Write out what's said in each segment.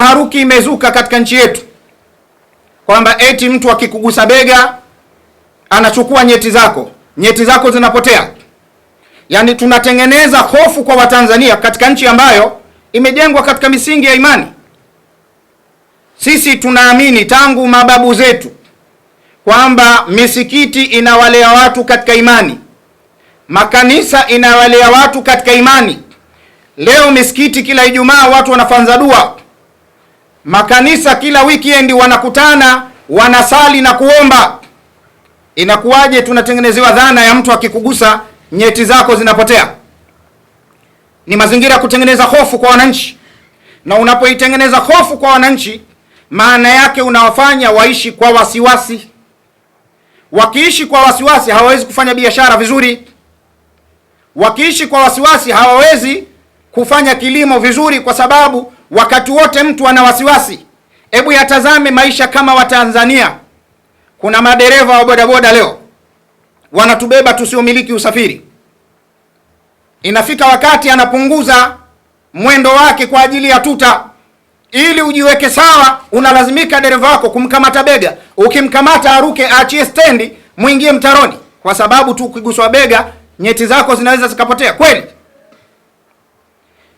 Taharuki imezuka katika nchi yetu kwamba eti mtu akikugusa bega anachukua nyeti zako zinapotea. Yaani tunatengeneza hofu kwa Watanzania katika nchi ambayo imejengwa katika misingi ya imani. Sisi tunaamini tangu mababu zetu kwamba misikiti inawalea watu katika imani, makanisa inawalea watu katika imani. Leo misikiti kila Ijumaa watu wanafanza dua, makanisa kila weekend wanakutana wanasali na kuomba. Inakuwaje tunatengenezewa dhana ya mtu akikugusa nyeti zako zinapotea? Ni mazingira ya kutengeneza hofu kwa wananchi, na unapoitengeneza hofu kwa wananchi, maana yake unawafanya waishi kwa wasiwasi. Wakiishi kwa wasiwasi hawawezi kufanya biashara vizuri. Wakiishi kwa wasiwasi hawawezi kufanya kilimo vizuri, kwa sababu wakati wote mtu ana wasiwasi. Hebu yatazame maisha kama Watanzania. Kuna madereva wa bodaboda leo wanatubeba tusiomiliki usafiri. Inafika wakati anapunguza mwendo wake kwa ajili ya tuta. Ili ujiweke sawa, unalazimika dereva wako kumkamata bega. Ukimkamata aruke, aachie stendi, muingie mtaroni, kwa sababu tu ukiguswa bega nyeti zako zinaweza zikapotea. Kweli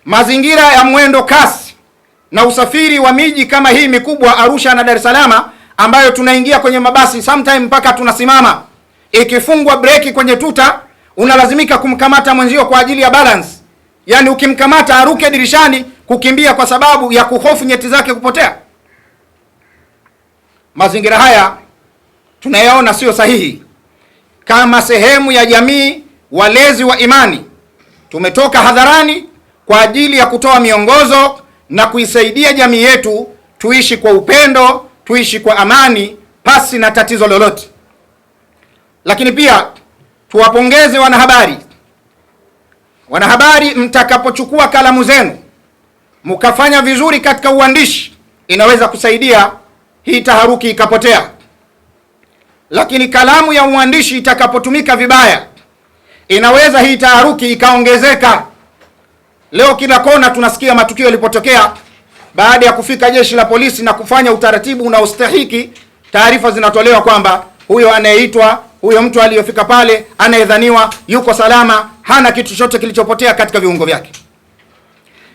mazingira ya mwendo kasi na usafiri wa miji kama hii mikubwa Arusha na Dar es Salaam, ambayo tunaingia kwenye mabasi sometime mpaka tunasimama, ikifungwa breki kwenye tuta unalazimika kumkamata mwenzio kwa ajili ya balance. Yaani ukimkamata aruke dirishani kukimbia kwa sababu ya kuhofu nyeti zake kupotea. Mazingira haya tunayaona sio sahihi. Kama sehemu ya jamii walezi wa imani, tumetoka hadharani kwa ajili ya kutoa miongozo na kuisaidia jamii yetu tuishi kwa upendo, tuishi kwa amani pasi na tatizo lolote. Lakini pia tuwapongeze wanahabari. Wanahabari, mtakapochukua kalamu zenu mkafanya vizuri katika uandishi, inaweza kusaidia hii taharuki ikapotea. Lakini kalamu ya uandishi itakapotumika vibaya, inaweza hii taharuki ikaongezeka. Leo kila kona tunasikia matukio yalipotokea, baada ya kufika jeshi la polisi na kufanya utaratibu unaostahiki, taarifa zinatolewa kwamba huyo anayeitwa, huyo mtu aliyofika pale anayedhaniwa yuko salama, hana kitu chochote kilichopotea katika viungo vyake.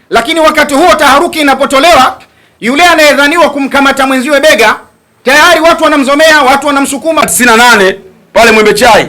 Lakini wakati huo taharuki inapotolewa, yule anayedhaniwa kumkamata mwenziwe bega, tayari watu wanamzomea, watu wanamsukuma. 98 pale Mwembe Chai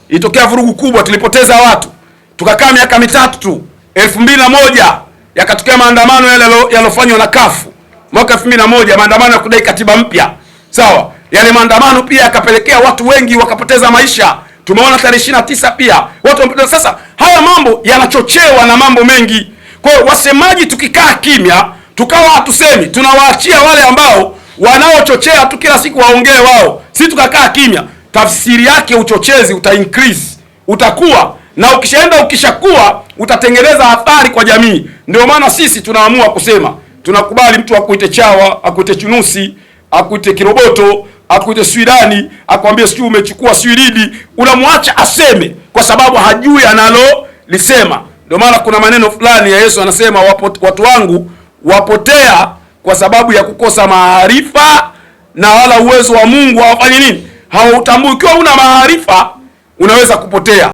ilitokea vurugu kubwa, tulipoteza watu, tukakaa miaka mitatu tu. 2001 yakatokea maandamano yale yalofanywa na kafu mwaka 2001, maandamano ya kudai katiba mpya. Sawa, yale maandamano pia yakapelekea watu wengi wakapoteza maisha. Tumeona tarehe 29 pia watu wamepoteza. Sasa haya mambo yanachochewa na mambo mengi. Kwa hiyo wasemaji tukikaa kimya, tukawa hatusemi, tunawaachia wale ambao wanaochochea tu kila siku waongee wao. Sisi tukakaa kimya, tafsiri yake uchochezi uta increase, utakuwa na ukishakuwa utatengeneza athari kwa jamii. Ndio maana sisi tunaamua kusema tunakubali mtu akuite chawa, akuite chunusi, akuite kiroboto, akuite Swidani, akwambie sijui umechukua Swididi, unamwacha aseme kwa sababu hajui analo lisema. Ndio maana kuna maneno fulani ya Yesu anasema, watu wangu wapotea kwa sababu ya kukosa maarifa, na wala uwezo wa Mungu hawafanye nini? Hawautambui. Ukiwa una maarifa unaweza kupotea.